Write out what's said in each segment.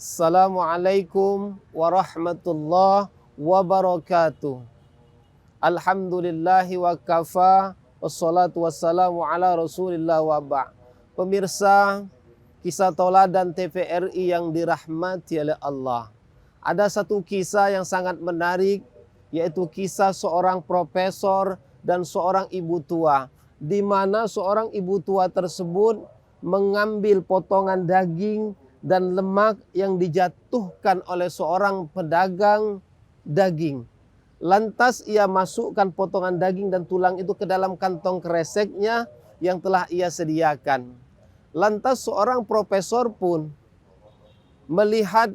Assalamualaikum warahmatullahi wabarakatuh. Alhamdulillahi wa kafa, wassalatu wassalamu ala rasulillah wa ba'. Pemirsa kisah Tauladan TVRI yang dirahmati oleh Allah. Ada satu kisah yang sangat menarik, yaitu kisah seorang profesor dan seorang ibu tua, di mana seorang ibu tua tersebut mengambil potongan daging dan lemak yang dijatuhkan oleh seorang pedagang daging. Lantas ia masukkan potongan daging dan tulang itu ke dalam kantong kreseknya yang telah ia sediakan. Lantas seorang profesor pun melihat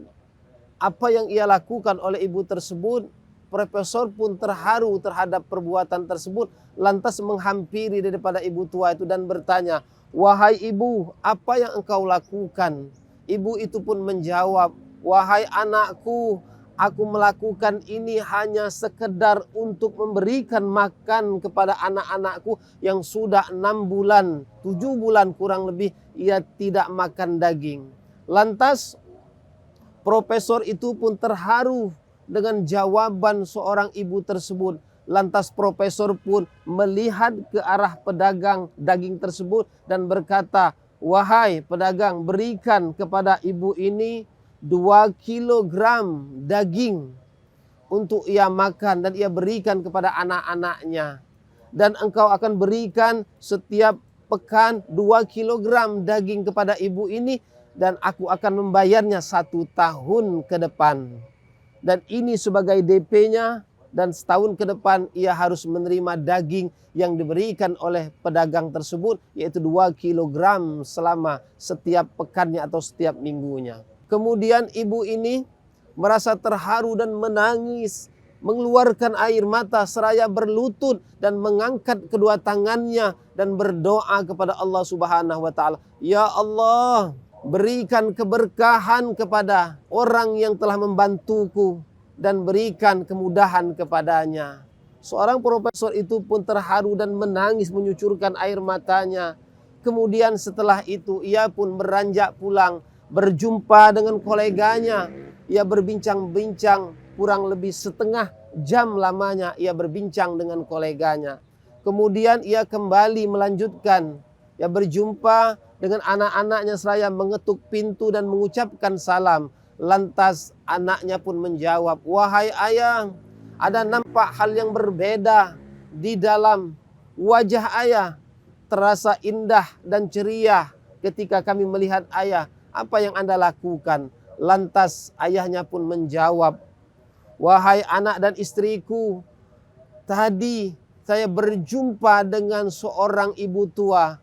apa yang ia lakukan oleh ibu tersebut. Profesor pun terharu terhadap perbuatan tersebut. Lantas menghampiri daripada ibu tua itu dan bertanya, "Wahai ibu, apa yang engkau lakukan?" Ibu itu pun menjawab, "Wahai anakku, aku melakukan ini hanya sekedar untuk memberikan makan kepada anak-anakku yang sudah 6 bulan, 7 bulan kurang lebih ia tidak makan daging." Lantas profesor itu pun terharu dengan jawaban seorang ibu tersebut. Lantas profesor pun melihat ke arah pedagang daging tersebut dan berkata, "Wahai pedagang, berikan kepada ibu ini 2 kilogram daging untuk ia makan dan ia berikan kepada anak-anaknya. Dan engkau akan berikan setiap pekan 2 kilogram daging kepada ibu ini dan aku akan membayarnya 1 tahun ke depan. Dan ini sebagai DP-nya dan setahun ke depan ia harus menerima daging yang diberikan oleh pedagang tersebut, yaitu 2 kilogram selama setiap pekannya atau setiap minggunya." Kemudian ibu ini merasa terharu dan menangis, mengeluarkan air mata seraya berlutut dan mengangkat kedua tangannya dan berdoa kepada Allah Subhanahu wa taala, "Ya Allah, berikan keberkahan kepada orang yang telah membantuku dan berikan kemudahan kepadanya." Seorang profesor itu pun terharu dan menangis menyucurkan air matanya. Kemudian setelah itu ia pun beranjak pulang, berjumpa dengan koleganya. Ia berbincang-bincang kurang lebih setengah jam lamanya ia berbincang dengan koleganya. Kemudian ia kembali melanjutkan. Ia berjumpa dengan anak-anaknya seraya mengetuk pintu dan mengucapkan salam. Lantas anaknya pun menjawab, "Wahai ayah, ada nampak hal yang berbeda di dalam wajah ayah. Terasa indah dan ceria ketika kami melihat ayah. Apa yang Anda lakukan?" Lantas ayahnya pun menjawab, "Wahai anak dan istriku, tadi saya berjumpa dengan seorang ibu tua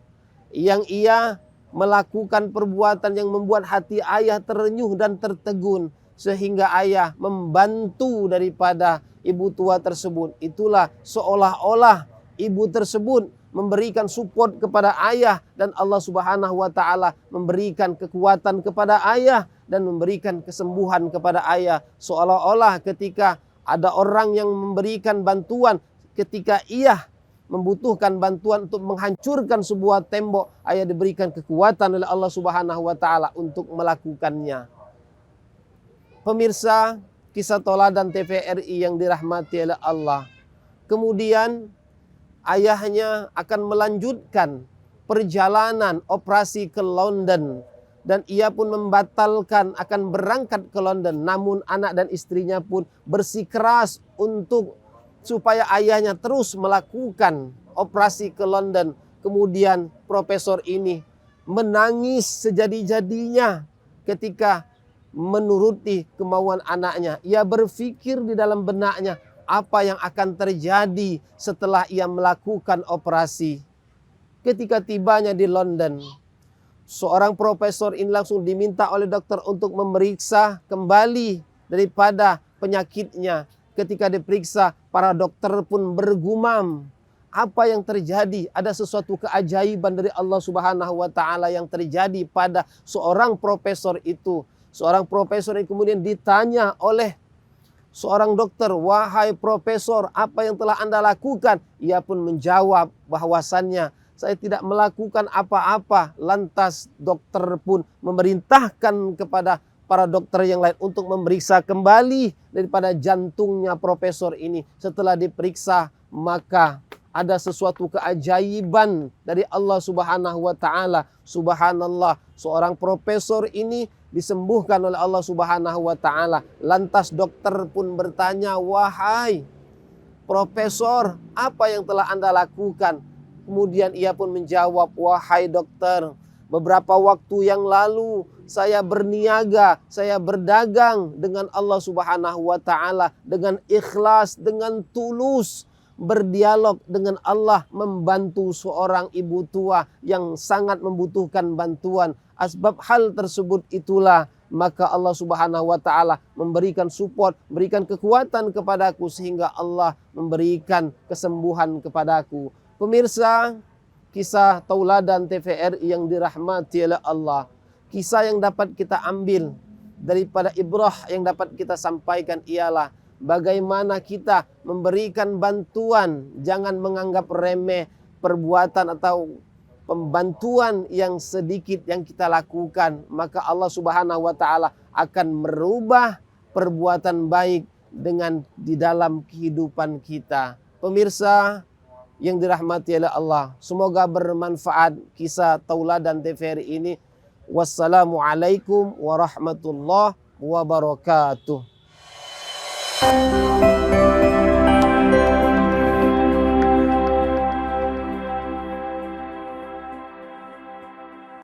yang ia melakukan perbuatan yang membuat hati ayah terenyuh dan tertegun, sehingga ayah membantu daripada ibu tua tersebut. Itulah seolah-olah ibu tersebut memberikan support kepada ayah dan Allah Subhanahu wa taala memberikan kekuatan kepada ayah dan memberikan kesembuhan kepada ayah. Seolah-olah ketika ada orang yang memberikan bantuan ketika ia membutuhkan bantuan untuk menghancurkan sebuah tembok, ayah diberikan kekuatan oleh Allah Subhanahu wa taala untuk melakukannya." Pemirsa kisah Tauladan TVRI yang dirahmati oleh Allah. Kemudian ayahnya akan melanjutkan perjalanan operasi ke London dan ia pun membatalkan akan berangkat ke London. Namun anak dan istrinya pun bersikeras untuk supaya ayahnya terus melakukan operasi ke London. Kemudian profesor ini menangis sejadi-jadinya ketika menuruti kemauan anaknya. Ia berpikir di dalam benaknya apa yang akan terjadi setelah ia melakukan operasi. Ketika tibanya di London, seorang profesor ini langsung diminta oleh dokter untuk memeriksa kembali daripada penyakitnya. Ketika diperiksa, para dokter pun bergumam, apa yang terjadi? Ada sesuatu keajaiban dari Allah Subhanahu wa taala yang terjadi pada seorang profesor itu. Seorang profesor yang kemudian ditanya oleh seorang dokter, "Wahai profesor, apa yang telah Anda lakukan?" Ia pun menjawab bahwasannya, "Saya tidak melakukan apa-apa." Lantas dokter pun memerintahkan kepada para dokter yang lain untuk memeriksa kembali daripada jantungnya profesor ini. Setelah diperiksa, maka ada sesuatu keajaiban dari Allah Subhanahu wa taala. Subhanallah, seorang profesor ini disembuhkan oleh Allah Subhanahu wa taala. Lantas dokter pun bertanya, "Wahai profesor, apa yang telah Anda lakukan?" Kemudian ia pun menjawab, "Wahai dokter, beberapa waktu yang lalu saya berniaga, saya berdagang dengan Allah Subhanahu wa taala dengan ikhlas, dengan tulus, berdialog dengan Allah, membantu seorang ibu tua yang sangat membutuhkan bantuan. Asbab hal tersebut itulah maka Allah Subhanahu wa taala memberikan support, memberikan kekuatan kepadaku sehingga Allah memberikan kesembuhan kepadaku." Pemirsa, kisah tauladan TVRI yang dirahmati oleh Allah, kisah yang dapat kita ambil daripada ibrah yang dapat kita sampaikan ialah bagaimana kita memberikan bantuan, jangan menganggap remeh perbuatan atau pembantuan yang sedikit yang kita lakukan, maka Allah Subhanahu wa taala akan merubah perbuatan baik dengan di dalam kehidupan kita. Pemirsa yang dirahmati oleh Allah, semoga bermanfaat kisah tauladan TVRI ini. Wassalamualaikum warahmatullahi wabarakatuh.